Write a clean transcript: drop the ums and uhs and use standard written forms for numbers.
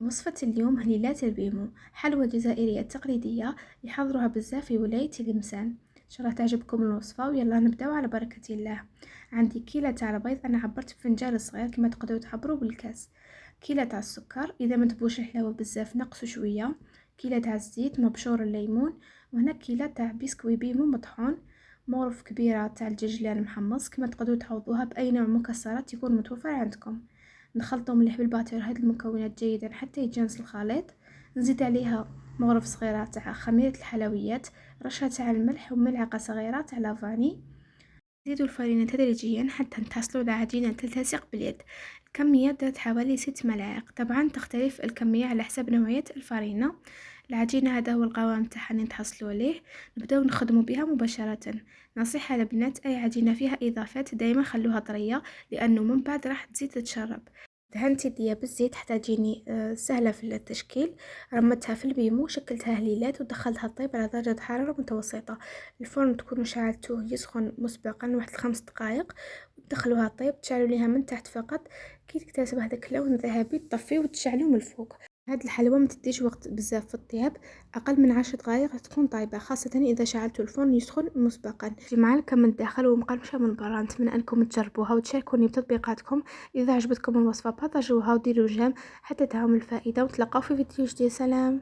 وصفة اليوم هليلات البيمو، حلوى جزائرية تقليدية يحضروها بزاف في ولاية تلمسان. إن شاء الله تعجبكم الوصفة ويلا نبداو على بركة الله. عندي كيلة تاع البيض، أنا عبرت بفنجان صغير كما تقدروا تعبروا بالكاس. كيلة تاع السكر، إذا ما تبوش الحلاوة بزاف نقصوا شوية. كيلة تاع الزيت مبشور الليمون، وهنا كيلة تاع بسكوي بيمو مطحون. مغرف كبيرة تاع الدجاج محمص، كما تقدروا تعوضوها بأي نوع مكسرات يكون متوفر عندكم. نخلطو مليح بالباتر هاد المكونات جيدا حتى يتجانس الخليط. نزيد عليها مغرف صغيرة تاع خميرة الحلويات، رشة تاع الملح وملعقة صغيرة تاع لافاني. نزيدو الفرينة تدريجيا حتى نتصلوا العجينة تلتصق باليد. الكمية درت حوالي 6 ملاعق، طبعا تختلف الكمية على حسب نوعية الفرينة. العجينة هذا هو القوام تاعها اللي نتحصلوا عليه. نبداو نخدموا بها مباشرة. نصيحة للبنات اي عجينة فيها اضافات دايما خلوها طرية، لانه من بعد راح تزيد تتشرب. دهنت يديا بالزيت حتى تجيني سهلة في التشكيل. رمتها في البيمو، شكلتها هليلات ودخلتها تطيب على درجة حرارة متوسطة. الفرن تكونوا شعلتوه يسخن مسبقا واحد 5 دقائق، وتدخلوها طيب تشعلوا ليها من تحت فقط. كي تكتسب هذاك اللون الذهبي تطفيه وتشعلوه من الفوق. هاد الحلوى ما تديش وقت بزاف في الطياب، اقل من 10 دقائق تكون طايبه، خاصه اذا شعلتوا الفرن يسخن مسبقا. معلكه من الداخل ومقرمشه من برا. نتمنى انكم تجربوها وتشاركوني بتطبيقاتكم. اذا عجبتكم الوصفه بارطاجوها وديروا جيم حتى تعم الفائده، ونتلاقاو في فيديو جديد. سلام.